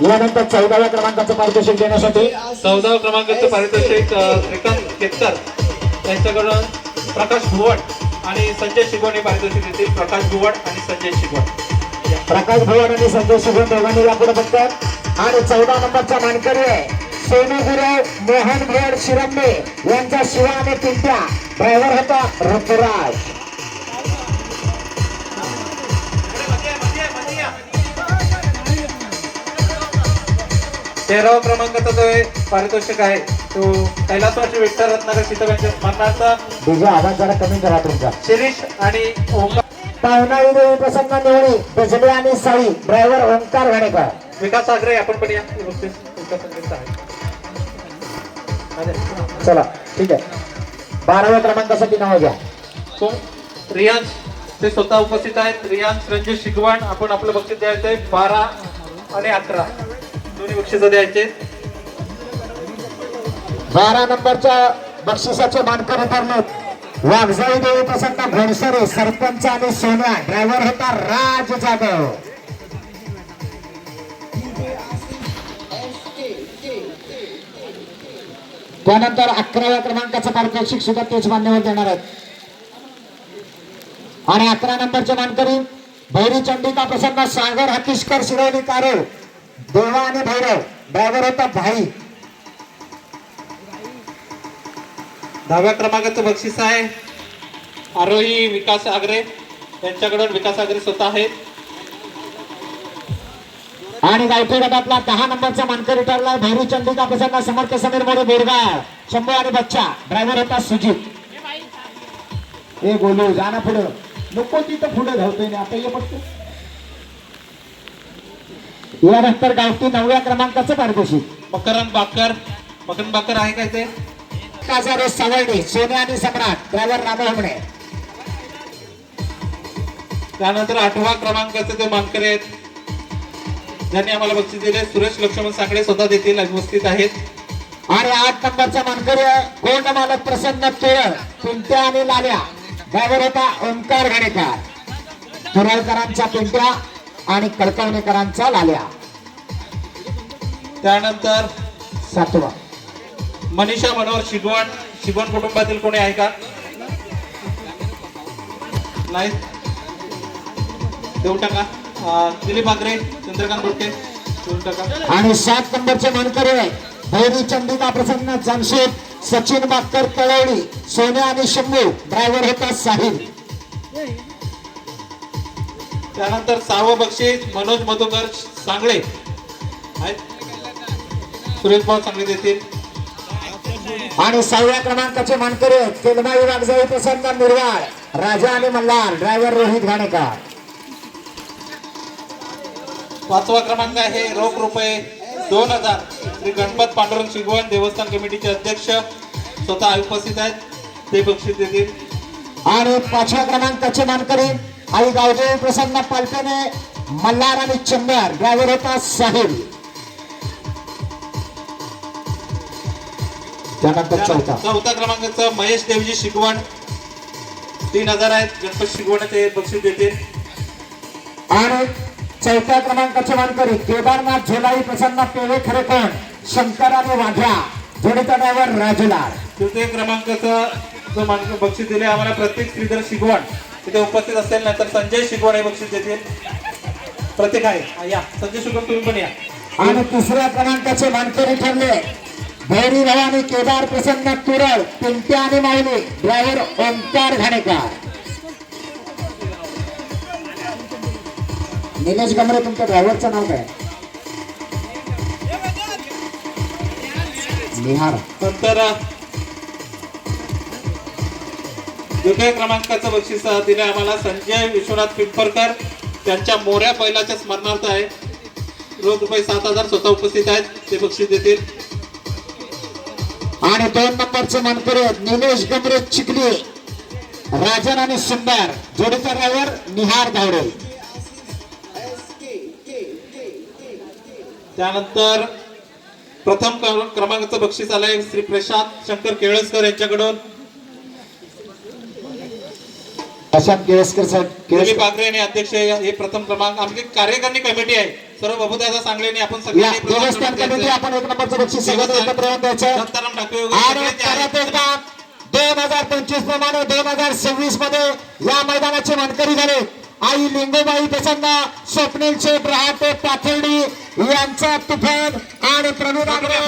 यानंतर 14व्या क्रमांकाचं पारितोषिक देण्यासाठी 14व्या क्रमांकाचं पारितोषिक श्रीकांत केतकर यांच्याकडून प्रकाश भुवड आणि संजय शिगवण हे पारितोषिक देतील. प्रकाश भुवड आणि संजय शिगवण. प्रकाश भुवड आणि संजय शिगवण दोघांनी यापुढे बघतात. आणि 14 नंबरचा मानकरी आहे सोनू गुरव मोहन भुवड शिरंबे यांचा शिवा आणि पिंट्या. ड्रायव्हर होता ऋतुराज. 13व्या क्रमांकाचा जो पारितोषिक आहे तो कैलासवासी विठ्ठल रत्नाकर सीताब यांच्या स्मरणार्थ तुझा आवाज जरा कमी करा तुमचा. शिरीष आणि ओंकार. पावनाई देवी प्रसन्न निवडी गजबे आणि साळी. ड्रायव्हर ओंकार घाणेकर. विकास आग्रे आपण पण या चला ठीक आहे. 12व्या क्रमांकासाठी नाव घ्या. तो रियांश ते स्वतः उपस्थित आहेत. रियांश रणजित शिगवण. आपण आपलं बक्षीस द्यायचंय 12 आणि 11 दोन्ही बक्षीस द्यायचे. 12 नंबरच्या बक्षिसाचे मानकरी ठरलेत वाघजाई देवी प्रसन्न घोणसरे सरपंच आणि सोन्या. ड्रायव्हर होता राज जाधव. त्यानंतर 11व्या क्रमांकाचं पारितोषिक सुद्धा तेच मान्यवर देणार आहेत. आणि 11 नंबरचे मानकरी भैरी चंडिका प्रसन्न सागर हतीशकर शिरोली कारोळ. देवा आणि भैरव. ड्रायव्हर होता भाई. 10व्या क्रमांकाचं बक्षीस आहे आरोही विकास आग्रे यांच्याकडून. विकास आग्रे स्वतः आहेत. आणि गायत्री गटातला 10 नंबरचा मानकरी ठरला भैरी चंडिका प्रसन्न समर्थ समीर मोरे बोरगाव शंभू आणि बच्चा. ड्रायव्हर होता सुजित. हे बोलू जाना पुढे नको तिथं पुढे धावतोय ना आता ये पटतो. यानंतर गावठी 9व्या क्रमांकाचं पारितोषिक मकरन बाकर. मकरन बाकर आहे काय ते काजारे सावर्डे सोन्या आणि सम्राट. ड्रायव्हर राम होमणे. त्यानंतर 8व्या क्रमांकाचे जे मानकरी आहेत ज्यांनी आम्हाला बक्षीस दिले सुरेश लक्ष्मण साखळे स्वतः देखील उपस्थित आहेत. आणि 8 नंबरचा मानकरी कोंड मालक प्रसन्न तुरळ पिंट्या आणि लाल्या. ड्रायव्हर होता ओंकार घाणेकर. तुरळकरांचा पिंट्या आणि कळकवणेकरांचा लाल्या. त्यानंतर 7वा मनीषा मनोहर शिगवण. शिगवण कुटुंबातील कोणी आहे का? नाही देऊ टाका. दिलीप आग्रे चंद्रकांत बोडके देऊ टाका. आणि 7 नंबरचे मानकरी भैरी चंडिका प्रसन्न जमशेद सचिन बाकर तळवली सोन्या आणि शंभू. ड्रायव्हर होता साहिल. त्यानंतर 6वं बक्षीस मनोज मधुकर सांगळे आहेत. सुरेश भाऊ सांगळे देतील. आणि 6व्या क्रमांकाचे मानकरी केलमाई वागजाई प्रसन्न निर्वाळ राजा आणि मल्हार. ड्रायव्हर रोहित घाणेकर. 5वा क्रमांक आहे रोख रुपये 2000 श्री गणपत पांडुरंग शिगवण देवस्थान कमिटीचे अध्यक्ष स्वतः उपस्थित आहेत. ते बक्षीस देतील. आणि 5व्या क्रमांकाचे मानकरी आई गावदेवी प्रसन्न पालपेने मल्हार आणि चंदर. ड्रायव्हर होता साहिल. त्यानंतर 4थ्या क्रमांकाचं महेश देवजी शिगवण 3000 आहेत. गणपत शिगवणाचे बक्षीस देतील. आणि 4थ्या क्रमांकाचे मानकरी केदारनाथ झोलाई प्रसन्न पेवे खरेकोण शंकर आणि वाघ्या. जोडीचा ड्रायव्हर राजूलाल. 4थ्या क्रमांकाचं जो बक्षीस दिले आम्हाला प्रत्येक श्रीधर शिगवण तिथे उपस्थित असेल. नंतर संजय शिगवण हे बक्षीस देतील. प्रत्येक आहे या संजय शिगवण तुम्ही पण या. आणि 3ऱ्या क्रमांकाचे मानकरी ठरले भैरी भवानी केदार प्रसन्न तुरळ पिंट्या आणि माऊली. ड्रायव्हर ओंकार घाणेकर. निलेश गमरे तुमच्या ड्रायव्हरचं नाव काय? निहार. नंतर 2व्या क्रमांकाचं बक्षीस दिले आम्हाला संजय विश्वनाथ पिंपरकर. त्यांच्या मोऱ्या बैलाच्या स्मरणार्थ आहे. रोख रुपये 7000 स्वतः उपस्थित आहेत. ते बक्षीस देतील. आणि 2 नंबरचे मानकरी निलेश गमरे चिखली राजन आणि सुंदर. जोडीचा ड्रायव्हर निहार धावडे. त्यानंतर प्रथम क्रमांकाचं बक्षीस आलंय श्री प्रशांत शंकर केळसकर यांच्याकडून. प्रशांत केळसकर साहेब दिलीप आगरे आणि अध्यक्ष हे प्रथम क्रमांक. आमची कार्यकारिणी कमिटी आहे सर्व बबुदादा सांगले आपण सगळ्यांनी प्रथम देवस्थान क्रमांक कमिटी द्यायचा. आपण एक नंबरचं बक्षीस सगळं एकत्र येऊन द्यायचं. दत्ताराम ठाकरे वगैरे आणि सगळे जे आहेत. परत एकदा 2025 प्रमाणे 2026 मध्ये या मैदानाचे मानकरी झाले आई लिंगोबाई प्रसन्न, स्वप्नील शेठ रहाटे पाथर्डी यांचा तुफान आणि प्रवीण आगरे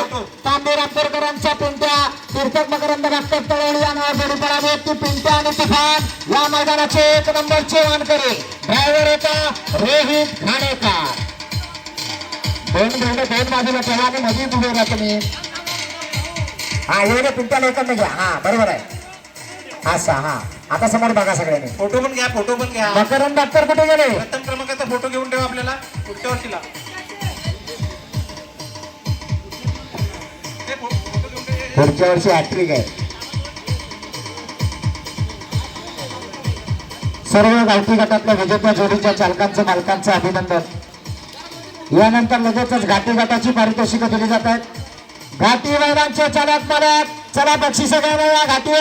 तांबे रामपूरकरांचा पिंट्या, तीर्थक मकरंद डॉक्टर तळवळी आणि जोडी पळाली की पिंट्या आणि तुफान या मैदानाचे एक नंबरचे मानकरी. ड्रायव्हर होता रोहित घाणेकर. दोन बाजूला ठेवा आणि मध्ये उभे राहा तुम्ही. हा एवढे पिंट्याला एकत्र घ्या. हा बरोबर आहे. असा हा आता समोर बघा सगळ्यांनी. फोटो पण घ्या. मकरंद डॉक्टर कुठे गेले? प्रथम क्रमांकाचा फोटो घेऊन ठेवा आपल्याला पुढच्या वर्षीला. पुढच्या वर्षी हॅट्रिक आहे. सर्व गावठी गटातल्या विजेत्या जोडीच्या चालकांचं मालकांचं अभिनंदन. यानंतर लगेचच घाटी गटाची पारितोषिकं दिली जात आहेत. घाटी मैदानचे चालक मालक चला बक्षिसं घ्या घाटी.